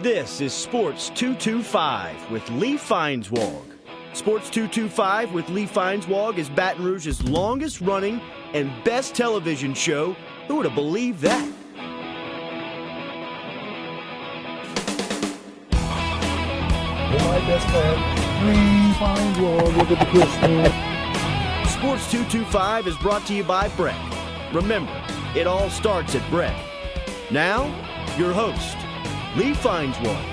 This is Sports 225 with Lee Feinswag. Sports 225 with Lee Feinswag is Baton Rouge's longest running and best television show. Who would have believed that? My best friend, Lee Feinswag, look at the Christmas. Sports 225 is brought to you by Breck. Remember, it all starts at Breck. Now, your host, Lee Feinswag.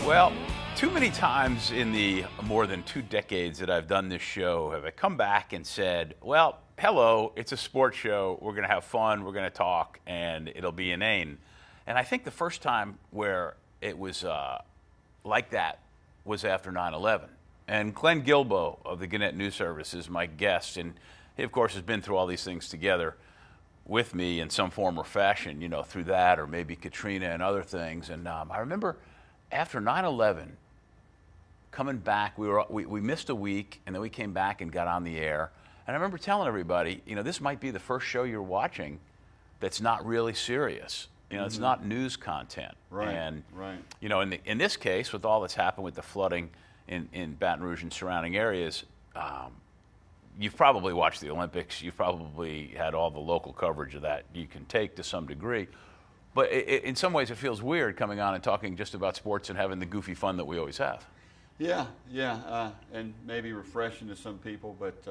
Well, too many times in the more than 2 decades that I've done this show have I come back and said, well, hello, it's a sports show. We're going to have fun. We're going to talk, and it'll be inane. And I think the first time where it was like that was after 9/11. And Glenn Guilbeau of the Gannett News Service is my guest. And he, of course, has been through all these things together with me in some form or fashion, you know, through that or maybe Katrina and other things. And I remember after 9/11, coming back, we missed a week, and then we came back and got on the air. And I remember telling everybody, you know, this might be the first show you're watching that's not really serious. You know, it's not news content. Right, and, right. You know, in this case, with all that's happened with the flooding in Baton Rouge and surrounding areas, you've probably watched the Olympics. You've probably had all the local coverage of that you can take to some degree. But in some ways, it feels weird coming on and talking just about sports and having the goofy fun that we always have. Yeah, and maybe refreshing to some people, but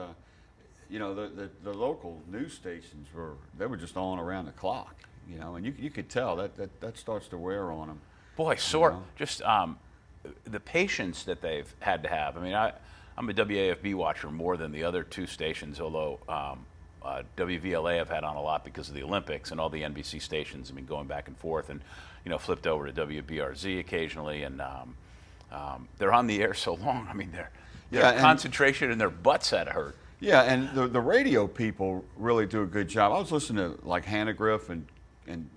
you know, the local news stations were just on around the clock, you know, and you could tell that starts to wear on them. Boy, just the patience that they've had to have. I mean, I'm a WAFB watcher more than the other 2 stations, although WVLA I've had on a lot because of the Olympics and all the NBC stations. I mean, going back and forth, and you know, flipped over to WBRZ occasionally, and they're on the air so long. I mean, their concentration and their butts had to hurt. Yeah, and the radio people really do a good job. I was listening to like Hannah Griff and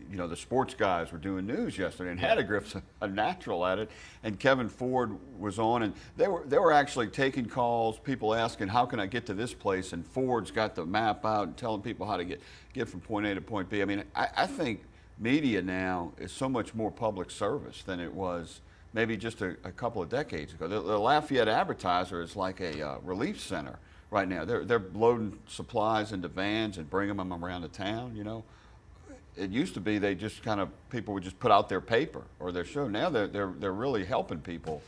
you know, the sports guys were doing news yesterday, and Hannah Griff's a natural at it, and Kevin Ford was on, and they were actually taking calls, people asking, how can I get to this place, and Ford's got the map out and telling people how to get from point A to point B. I mean, I think media now is so much more public service than it was maybe just a couple of decades ago. The Lafayette Advertiser is like a relief center right now. They're loading supplies into vans and bringing them around the town, you know. It used to be they just kind of, people would just put out their paper or their show. Now they're really helping people,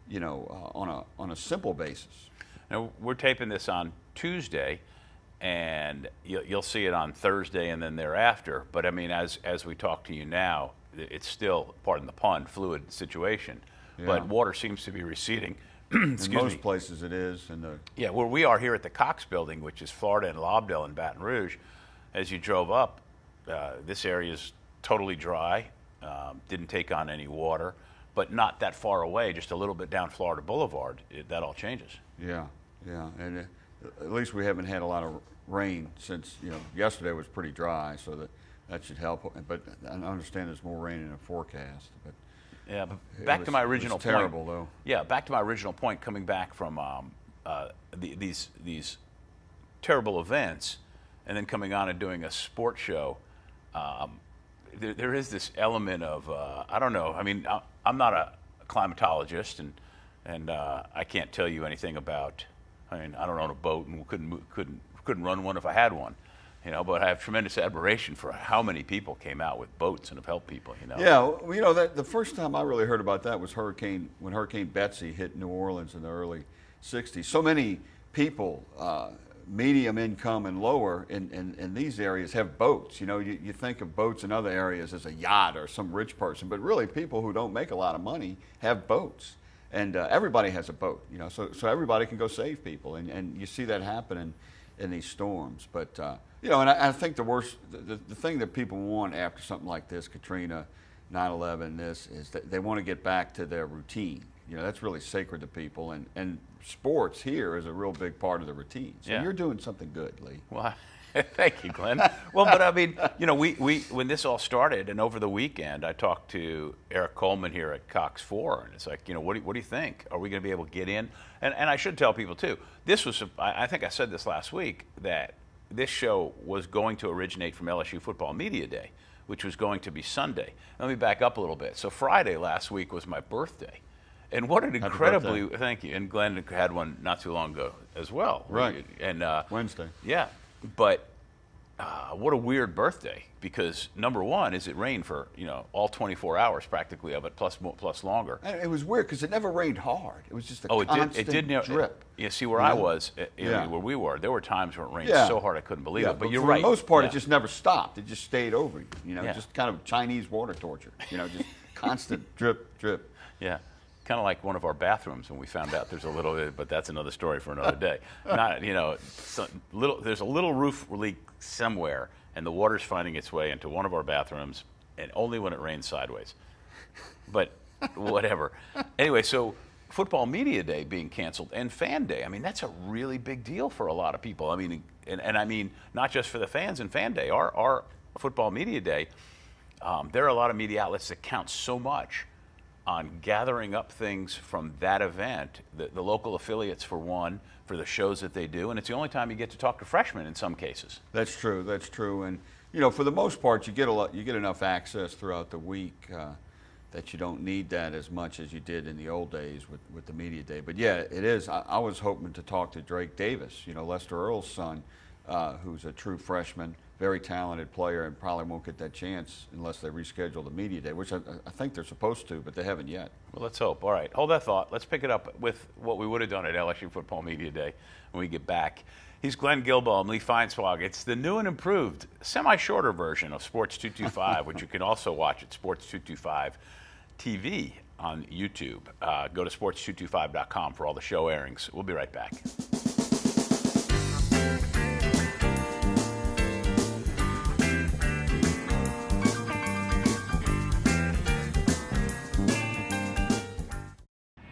you know, on a simple basis. Now, we're taping this on Tuesday, and you'll see it on Thursday and then thereafter. But I mean, as we talk to you now, it's still, pardon the pun, fluid situation. Yeah. But water seems to be receding. In most places it is. Yeah, where we are here at the Cox Building, which is Florida and Lobdell in Baton Rouge, as you drove up, this area is totally dry, didn't take on any water, but not that far away, just a little bit down Florida Boulevard, that all changes. Yeah, and at least we haven't had a lot of rain since, you know, yesterday was pretty dry, so that should help. But I understand there's more rain in the forecast. But yeah, but back to my original point. Terrible though. Yeah, back to my original point. Coming back from these terrible events, and then coming on and doing a sports show. There is this element of I don't know. I mean, I'm not a climatologist, and I can't tell you anything about. I mean, I don't own a boat and couldn't run one if I had one, you know. But I have tremendous admiration for how many people came out with boats and have helped people, you know. Yeah, well, you know, the first time I really heard about that was when Hurricane Betsy hit New Orleans in the early '60s. So many people. Medium income and lower in these areas have boats. You know, you think of boats in other areas as a yacht or some rich person, but really people who don't make a lot of money have boats. And everybody has a boat, you know, so everybody can go save people. And you see that happening in these storms. But, you know, and I think the thing that people want after something like this, Katrina, 9/11, is that they want to get back to their routine. You know, that's really sacred to people, and sports here is a real big part of the routine. So you're doing something good, Lee. Well, thank you, Glenn. Well, but I mean, you know, we when this all started, and over the weekend, I talked to Eric Coleman here at Cox 4, and it's like, you know, what do you think? Are we going to be able to get in? And I should tell people too, this was, I think I said this last week, that this show was going to originate from LSU Football Media Day, which was going to be Sunday. Let me back up a little bit. So Friday last week was my birthday. And what an incredibly, thank you. And Glenn had one not too long ago as well. Right. And Wednesday. Yeah. But what a weird birthday, because number one is it rained for all 24 hours practically of it, plus longer. And it was weird because it never rained hard. It was just a constant it did drip. You see where I was, where we were, there were times where it rained so hard I couldn't believe it. But you're right. For the most part, it just never stopped. It just stayed over you. Just kind of Chinese water torture. Just constant drip, drip. Yeah. Kind of like one of our bathrooms when we found out there's a little, but that's another story for another day. Not, there's a little roof leak somewhere, and the water's finding its way into one of our bathrooms, and only when it rains sideways. But whatever. Anyway, so Football Media Day being canceled and Fan Day, I mean, that's a really big deal for a lot of people. I mean, and I mean, not just for the fans and Fan Day. Our Football Media Day, there are a lot of media outlets that count so much on gathering up things from that event, the local affiliates for one, for the shows that they do, and it's the only time you get to talk to freshmen in some cases. That's true. That's true. And for the most part, you get enough access throughout the week that you don't need that as much as you did in the old days with the media day. But yeah, it is. I was hoping to talk to Drake Davis, Lester Earl's son, who's a true freshman, very talented player, and probably won't get that chance unless they reschedule the media day, which I think they're supposed to, but they haven't yet. Well, let's hope. All right, hold that thought. Let's pick it up with what we would have done at LSU Football Media Day when we get back. He's Glenn Guilbeau. I'm Lee Feinswag. It's the new and improved, semi-shorter version of Sports 225, which you can also watch at Sports 225 TV on YouTube. Go to sports225.com for all the show airings. We'll be right back.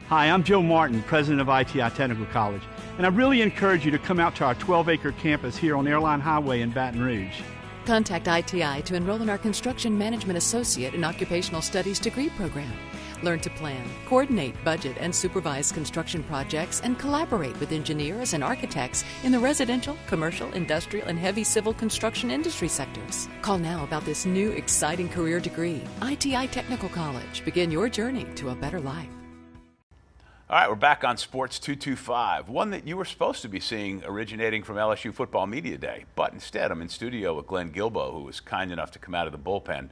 Hi, I'm Joe Martin, president of ITI Technical College, and I really encourage you to come out to our 12-acre campus here on Airline Highway in Baton Rouge. Contact ITI to enroll in our Construction Management Associate and Occupational Studies degree program. Learn to plan, coordinate, budget, and supervise construction projects, and collaborate with engineers and architects in the residential, commercial, industrial, and heavy civil construction industry sectors. Call now about this new, exciting career degree. ITI Technical College. Begin your journey to a better life. All right, we're back on Sports 225, one that you were supposed to be seeing originating from LSU Football Media Day. But instead, I'm in studio with Glenn Guilbeau, who was kind enough to come out of the bullpen.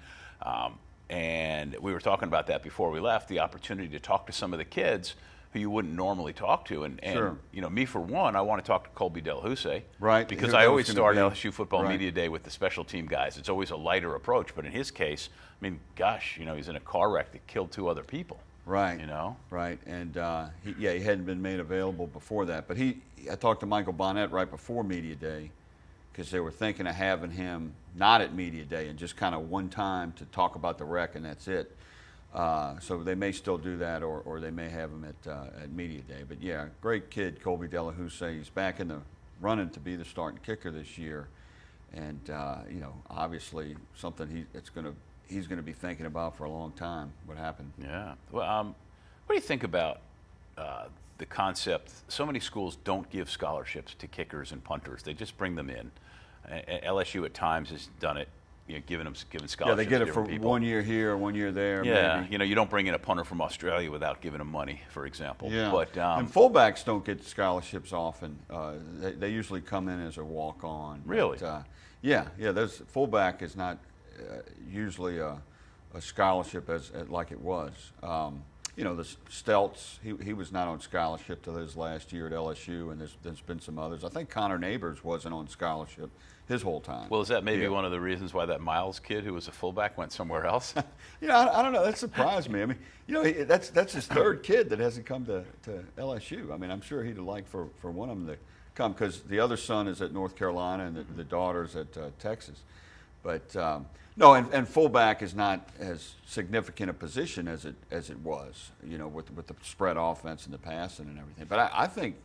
And we were talking about that before we left, the opportunity to talk to some of the kids who you wouldn't normally talk to. And Sure. Me, for one, I want to talk to Colby Delahousse. Right. Because I always start LSU Football Media Day with the special team guys. It's always a lighter approach. But in his case, I mean, gosh, he's in a car wreck that killed 2 other people. Right. Right. And he hadn't been made available before that. But I talked to Michael Bonnet right before Media Day because they were thinking of having him not at Media Day and just kind of one time to talk about the wreck, and that's it. So they may still do that, or they may have him at Media Day. But yeah, great kid, Colby Delahousse. He's back in the running to be the starting kicker this year, and obviously something he's going to be thinking about for a long time. What happened? Yeah. Well, what do you think about the concept? So many schools don't give scholarships to kickers and punters; they just bring them in. LSU at times has done it, giving scholarships. Yeah, they get to it for people. 1 year here, 1 year there. Yeah, maybe. You don't bring in a punter from Australia without giving him money, for example. Yeah, but and fullbacks don't get scholarships often. They usually come in as a walk-on. Really? But, yeah. There's fullback is not usually a scholarship like it was. The Stelts, he was not on scholarship till his last year at LSU, and there's been some others. I think Connor Neighbors wasn't on scholarship his whole time. Well, is that maybe one of the reasons why that Miles kid who was a fullback went somewhere else? I don't know. That surprised me. I mean, that's his 3rd kid that hasn't come to LSU. I mean, I'm sure he'd like for one of them to come because the other son is at North Carolina and the daughter's at Texas. But no, and fullback is not as significant a position as it was, with the spread offense and the passing and everything. But I think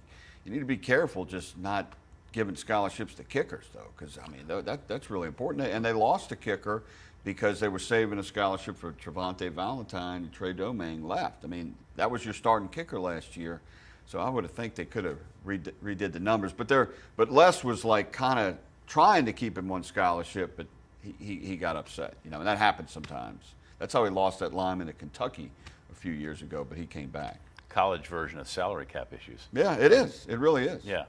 you need to be careful just not giving scholarships to kickers, though, because, I mean, that's really important. And they lost a kicker because they were saving a scholarship for Trevante Valentine, and Trey Domingue left. I mean, that was your starting kicker last year. So I would think they could have redid the numbers. But Les was like kind of trying to keep him on scholarship, but he got upset. And that happens sometimes. That's how he lost that lineman to Kentucky a few years ago, but he came back. College version of salary cap issues. Yeah, it is. It really is. Yeah.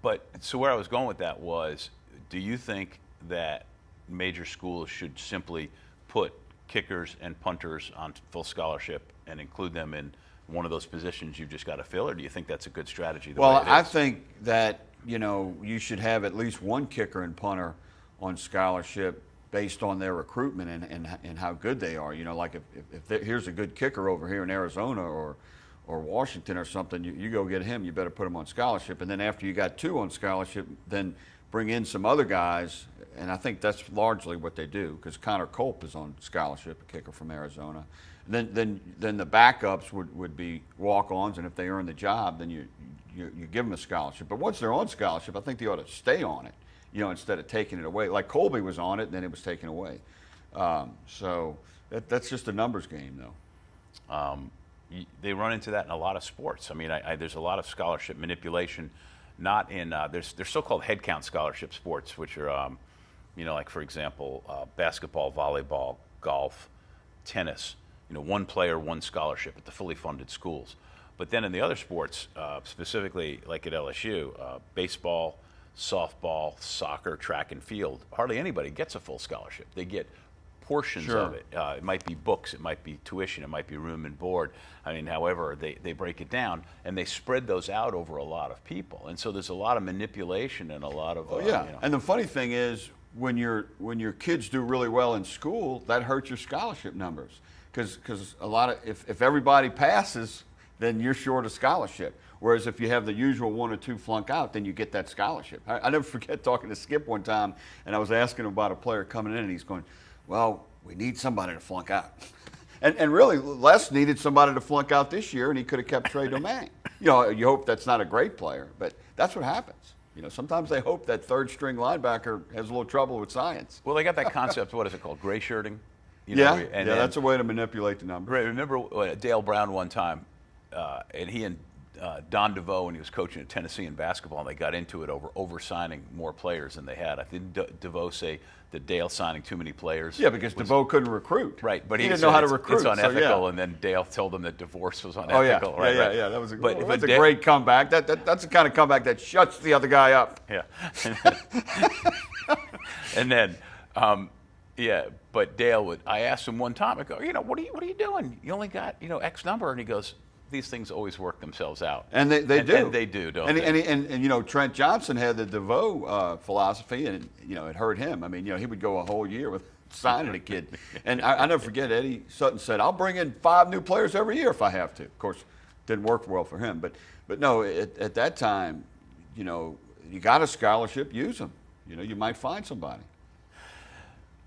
But so where I was going with that was, do you think that major schools should simply put kickers and punters on full scholarship and include them in one of those positions you've just got to fill, or do you think that's a good strategy? Well, I think that, you should have at least one kicker and punter on scholarship based on their recruitment and how good they are. Like if here's a good kicker over here in Arizona or Washington or something, you go get him, you better put him on scholarship. And then after you got 2 on scholarship, then bring in some other guys. And I think that's largely what they do, because Connor Culp is on scholarship, a kicker from Arizona. Then the backups would be walk-ons, and if they earn the job, then you give them a scholarship. But once they're on scholarship, I think they ought to stay on it, instead of taking it away. Like Colby was on it, and then it was taken away. So that's just a numbers game, though. They run into that in a lot of sports. I mean, there's a lot of scholarship manipulation, not in there's so-called head count scholarship sports, which are, like for example, basketball, volleyball, golf, tennis. One player, one scholarship at the fully funded schools. But then in the other sports, specifically like at LSU, baseball, softball, soccer, track and field, hardly anybody gets a full scholarship. They get portions of it. It might be books, it might be tuition, it might be room and board. I mean, however, they break it down, and they spread those out over a lot of people. And so there's a lot of manipulation and a lot of And the funny thing is, when your kids do really well in school, that hurts your scholarship numbers, because a lot of if everybody passes, then you're short a scholarship. Whereas if you have the usual 1 or 2 flunk out, then you get that scholarship. I never forget talking to Skip one time, and I was asking him about a player coming in, and he's going, well, we need somebody to flunk out. And really, Les needed somebody to flunk out this year, and he could have kept Trey Domingue. You hope that's not a great player, but that's what happens. Sometimes they hope that third-string linebacker has a little trouble with science. Well, they got that concept, what is it called, gray shirting? That's a way to manipulate the numbers. Right, remember Dale Brown one time, and he and Don DeVoe, when he was coaching at Tennessee in basketball, and they got into it over signing more players than they had. I think DeVoe say that Dale signing too many players. Yeah, because DeVoe couldn't recruit. Right, but he didn't know how to recruit. It's unethical, so, and then Dale told him that divorce was unethical. Yeah. That was a great comeback. That's the kind of comeback that shuts the other guy up. Yeah. And then, but Dale I asked him one time, I go, what are you doing? You only got, X number, and he goes, these things always work themselves out. And they do. And they do, don't they? And Trent Johnson had the DeVoe philosophy, and it hurt him. I mean, he would go a whole year with signing a kid. And I never forget, Eddie Sutton said, I'll bring in 5 new players every year if I have to. Of course, didn't work well for him. But no, at that time, you got a scholarship, use them. You might find somebody.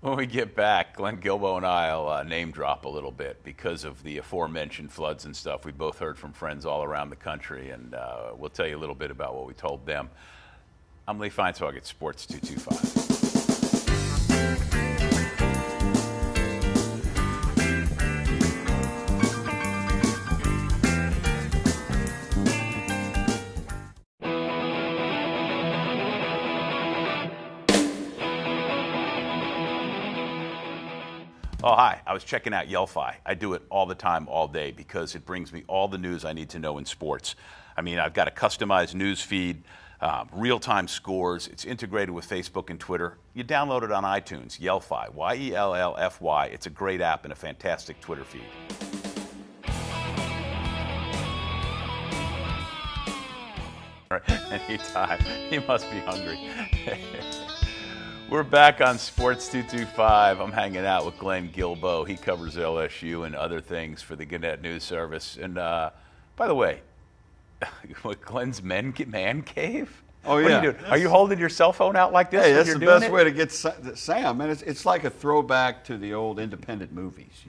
When we get back, Glenn Guilbeau and I will name drop a little bit because of the aforementioned floods and stuff. We both heard from friends all around the country, and we'll tell you a little bit about what we told them. I'm Lee Feinswag at Sports 225. Oh, hi. I was checking out Yelphi. I do it all the time, all day, because it brings me all the news I need to know in sports. I mean, I've got a customized news feed, real-time scores. It's integrated with Facebook and Twitter. You download it on iTunes, Yelphi, Y-E-L-L-F-Y. It's a great app and a fantastic Twitter feed. Anytime. You must be hungry. We're back on Sports 225. I'm hanging out with Glenn Guilbeau. He covers LSU and other things for the Gannett News Service. And by the way, what, Glenn's man cave? Oh, yeah. What are you doing? Are you holding your cell phone out like this? Hey, that's the best way to get Sam. Man, it's like a throwback to the old independent movies,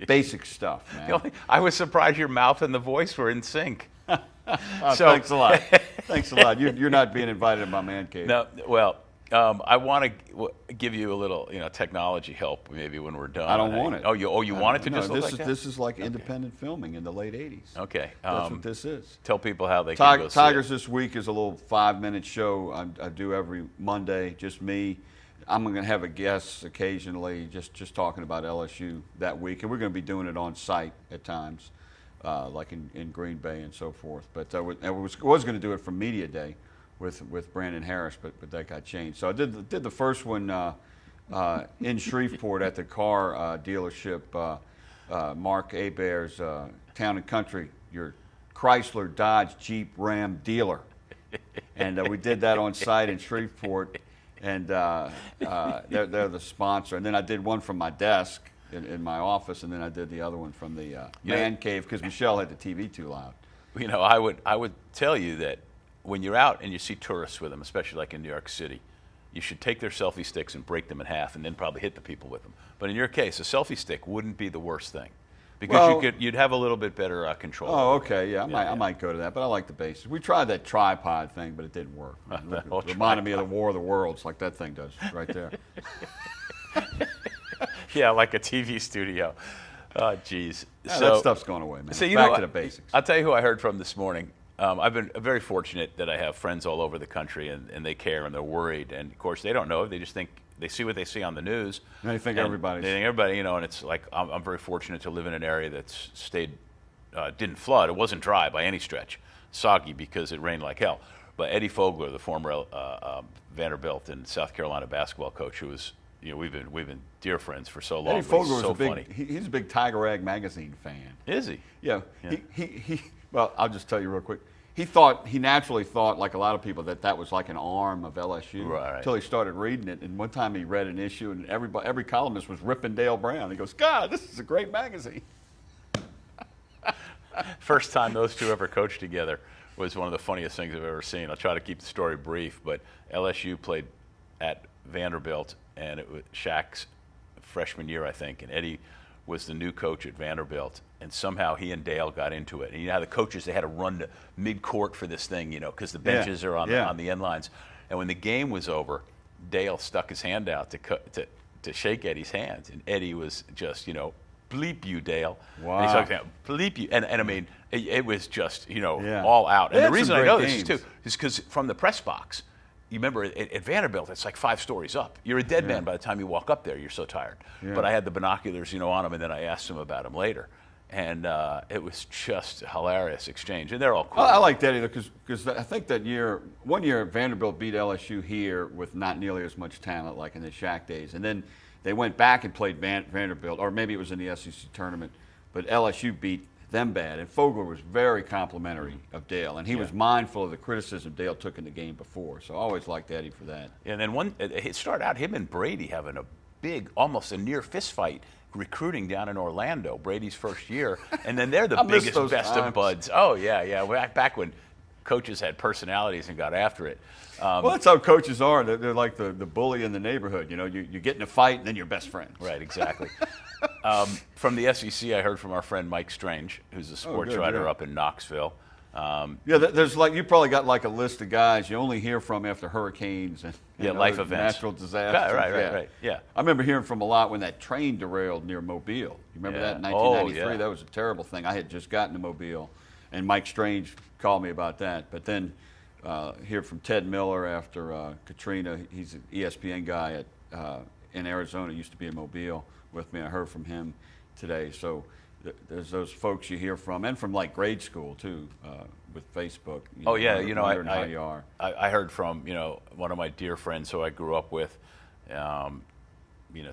basic stuff, man. I was surprised your mouth and the voice were in sync. Thanks a lot. Thanks a lot. You're not being invited to my man cave. No, well, I want to give you a little, technology help maybe when we're done. I don't want it. Oh, you want it to just look this like that? This is like independent filming in the late '80s. Okay. That's what this is. Tell people how they can go see Tigers it. this week is a little 5-minute show I do every Monday, just me. I'm going to have a guest occasionally, just talking about LSU that week, and we're going to be doing it on site at times, like in Green Bay and so forth. But I was going to do it from Media Day with Brandon Harris, but that got changed. So I did the first one in Shreveport at the car dealership, Mark Abair's Town and Country, your Chrysler, Dodge, Jeep, Ram dealer. And we did that on site in Shreveport, and they're the sponsor. And then I did one from my desk in my office, and then I did the other one from the man cave because Michelle had the TV too loud. I would tell you that when you're out and you see tourists with them, especially like in New York City, you should take their selfie sticks and break them in half and then probably hit the people with them. But in your case, a selfie stick wouldn't be the worst thing because you'd have a little bit better control. Oh, okay, yeah, I might go to that, but I like the basics. We tried that tripod thing, but it didn't work. It reminded me of the War of the Worlds, like that thing does right there. Yeah, like a TV studio. Oh, geez. Yeah, that stuff's going away, man. So Back to the basics. I'll tell you who I heard from this morning. I've been very fortunate that I have friends all over the country, and they care and they're worried. And of course, they don't know. They just think they see what they see on the news. And they think everybody. And it's like I'm very fortunate to live in an area that's didn't flood. It wasn't dry by any stretch, soggy because it rained like hell. But Eddie Fogler, the former Vanderbilt and South Carolina basketball coach, who was we've been dear friends for so long. Eddie Fogler was so funny. He's a big Tiger Rag magazine fan. Is he? Yeah. He well, I'll just tell you real quick. He naturally thought, like a lot of people, that was like an arm of LSU. Right. Until he started reading it, and one time he read an issue, and every columnist was ripping Dale Brown. He goes, "God, this is a great magazine." First time those two ever coached together was one of the funniest things I've ever seen. I'll try to keep the story brief, but LSU played at Vanderbilt, and it was Shaq's freshman year, I think, and Eddie was the new coach at Vanderbilt, and somehow he and Dale got into it. And you know how the coaches, they had to run to mid-court for this thing, because the benches are on the end lines. And when the game was over, Dale stuck his hand out to shake Eddie's hand, and Eddie was just, bleep you, Dale. Wow. And he stuck his hand, bleep you. And I mean, it was just, all out. And the reason I know this is, too, is because from the press box, you remember at Vanderbilt, it's like 5 stories up. You're a dead man by the time you walk up there. You're so tired. Yeah. But I had the binoculars, on him, and then I asked him about him later. And it was just a hilarious exchange. And they're all cool. I like that either because I think that one year Vanderbilt beat LSU here with not nearly as much talent like in the Shaq days. And then they went back and played Vanderbilt, or maybe it was in the SEC tournament, but LSU beat them bad. And Fogler was very complimentary of Dale, and he was mindful of the criticism Dale took in the game before. So I always liked Eddie for that. And then it started out him and Brady having a big, almost a near fist fight recruiting down in Orlando, Brady's first year, and then they're the biggest, best of buds. Oh yeah, back when coaches had personalities and got after it. Well, that's how coaches are. They're like the bully in the neighborhood. You get in a fight and then you're best friends. Right, exactly. From the SEC, I heard from our friend Mike Strange, who's a sports writer up in Knoxville. There's you probably got like a list of guys you only hear from after hurricanes and life events, natural disasters. Right. Yeah. I remember hearing from a lot when that train derailed near Mobile. You remember that in 1993? Oh, yeah. That was a terrible thing. I had just gotten to Mobile, and Mike Strange called me about that. But then hear from Ted Miller after Katrina. He's an ESPN guy in Arizona. Used to be in Mobile with me. I heard from him today. So there's those folks you hear from, and from like grade school too, with Facebook. I heard from one of my dear friends who I grew up with,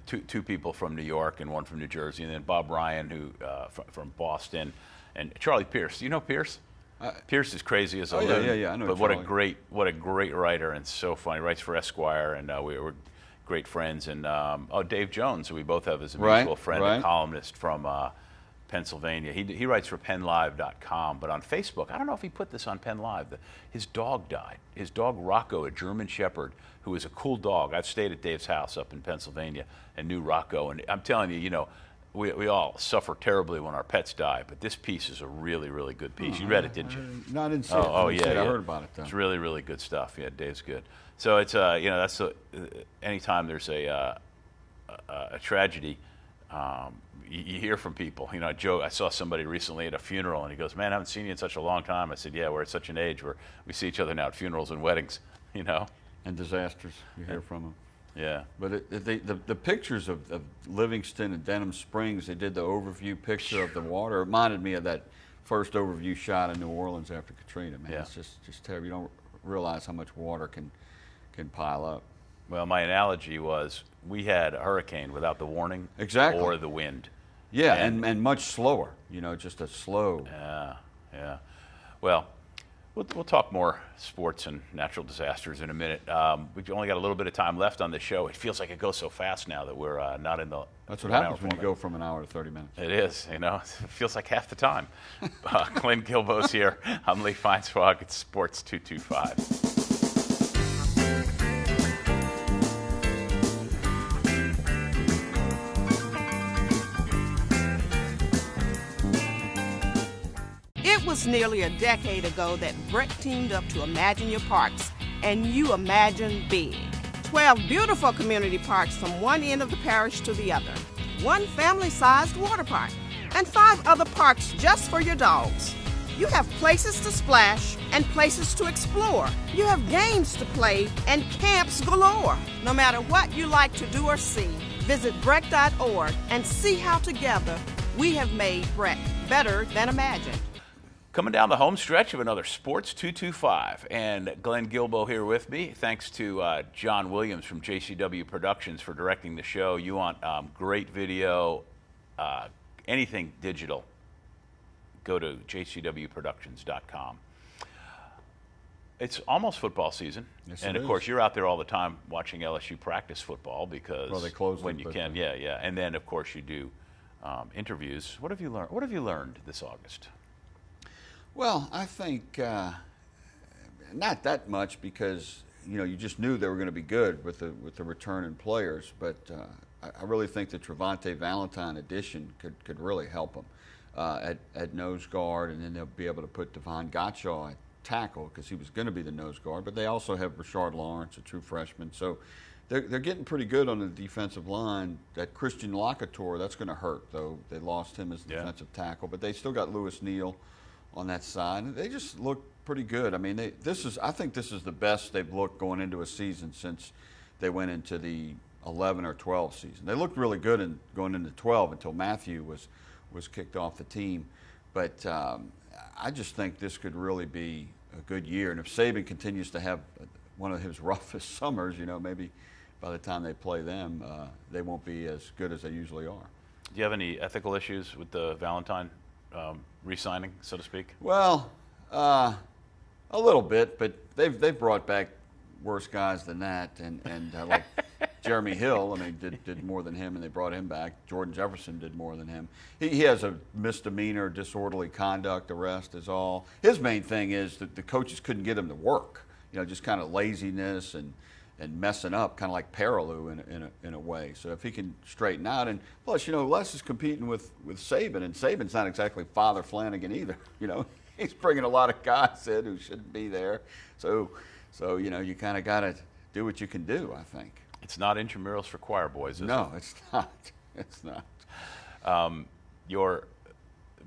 two people from New York and one from New Jersey, and then Bob Ryan who from Boston, and Charlie Pierce. Do you know Pierce? Pierce is crazy as a loon. Yeah. I know. But Charlie. what a great writer, and so funny. He writes for Esquire, and we were great friends. And Dave Jones, who we both have as a mutual friend, a columnist from Pennsylvania. He writes for PennLive.com, but on Facebook, I don't know if he put this on PennLive. His dog died. His dog Rocco, a German Shepherd, who was a cool dog. I've stayed at Dave's house up in Pennsylvania and knew Rocco, and I'm telling you, we all suffer terribly when our pets die, but this piece is a really, really good piece. You read it, didn't you? No, I didn't see it. Oh, yeah, I yeah. heard about it, though. It's really, really good stuff. Yeah, Dave's good. So it's that's anytime there's a tragedy, you hear from people. I saw somebody recently at a funeral, and he goes, "Man, I haven't seen you in such a long time." I said, "Yeah, we're at such an age where we see each other now at funerals and weddings." And disasters, you hear from them. Yeah. But the pictures of Livingston and Denham Springs, they did the overview picture of the water. It reminded me of that first overview shot of New Orleans after Katrina, man. Yeah. It's just terrible. You don't realize how much water can pile up. Well, my analogy was we had a hurricane without the warning Exactly. or the wind. Yeah, and much slower, just a slow. Yeah. Well, we'll talk more sports and natural disasters in a minute. We've only got a little bit of time left on the show. It feels like it goes so fast now that we're not in the. That's what happens when you go from an hour to 30 minutes. It is, it feels like half the time. Glenn Guilbeau's here. I'm Lee Feinswag. It's Sports 225. It was nearly a decade ago that Brett teamed up to Imagine Your Parks, and you imagine big. 12 beautiful community parks from one end of the parish to the other, one family-sized water park, and 5 other parks just for your dogs. You have places to splash and places to explore. You have games to play and camps galore. No matter what you like to do or see, visit Breck.org and see how together we have made Breck better than imagined. Coming down the home stretch of another Sports 225, and Glenn Guilbeau here with me. Thanks to John Williams from JCW Productions for directing the show. You want great video, anything digital, go to jcwproductions.com. It's almost football season, Yes, and it of is. course you're out there all the time watching LSU practice football because Well, they closed when it, you but- can, yeah. And then of course you do interviews. What have you learned? What have you learned this August? Well, I think not that much because you just knew they were going to be good with the returning players. But I really think the Trevante Valentine addition could really help them at nose guard, and then they'll be able to put Devon Gottschall at tackle because he was going to be the nose guard. But they also have Rashard Lawrence, a true freshman. So they're getting pretty good on the defensive line. That Christian Locator, that's going to hurt though. They lost him as defensive tackle, but they still got Lewis Neal on that side. They just look pretty good. I mean, I think this is the best they've looked going into a season since they went into the 11 or 12 season. They looked really good going into 12 until Matthew was kicked off the team. But I just think this could really be a good year. And if Saban continues to have one of his roughest summers, maybe by the time they play them, they won't be as good as they usually are. Do you have any ethical issues with the Valentine re-signing, so to speak? Well, a little bit, but they've brought back worse guys than that, and like Jeremy Hill, I mean, did more than him, and they brought him back. Jordan Jefferson did more than him. He has a misdemeanor, disorderly conduct arrest is all. His main thing is that the coaches couldn't get him to work. Just kind of laziness and messing up, kind of like Paraloo in a way. So if he can straighten out, and plus, Les is competing with Saban, and Saban's not exactly Father Flanagan either. He's bringing a lot of guys in who shouldn't be there. So you kind of got to do what you can do, I think. It's not intramurals for choir boys, is it? No, it's not. It's not. Your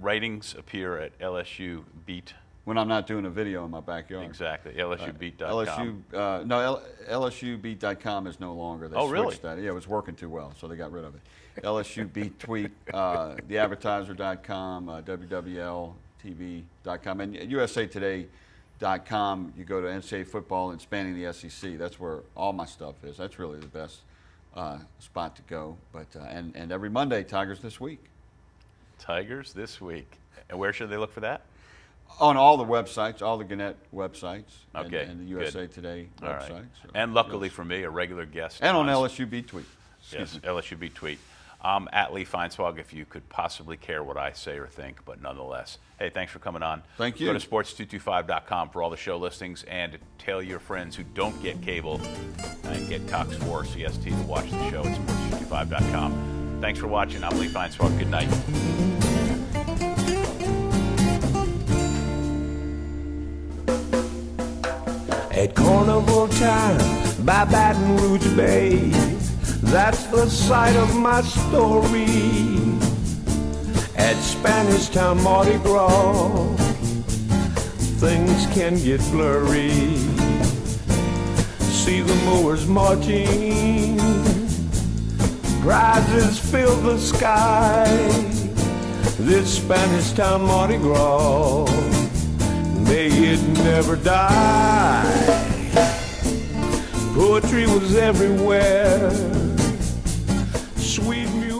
writings appear at LSU Beat. When I'm not doing a video in my backyard. Exactly, LSUbeat.com. LSUbeat.com is no longer. They switched that. Yeah, it was working too well, so they got rid of it. LSU Beat Tweet, theadvertiser.com, WWLTV.com, and USAToday.com. You go to NCAA football and spanning the SEC. That's where all my stuff is. That's really the best spot to go. But and every Monday, Tigers This Week. Tigers This Week. And where should they look for that? On all the websites, all the Gannett websites, Okay, and the USA Today All websites. right. So, And luckily yes. for me, a regular guest. And on LSU Beat Tweet. Yes, LSU Beat Tweet. At Lee Feinswag, if you could possibly care what I say or think, but nonetheless. Hey, thanks for coming on. Thank you. Go to sports225.com for all the show listings, and tell your friends who don't get cable and get Cox 4 CST to watch the show at sports225.com. Thanks for watching. I'm Lee Feinswalk. Good night. At carnival time by Baton Rouge Bay, that's the site of my story. At Spanish Town Mardi Gras, things can get blurry. See the mowers marching, prizes fill the sky. This Spanish Town Mardi Gras, may it never die. Poetry was everywhere, sweet music.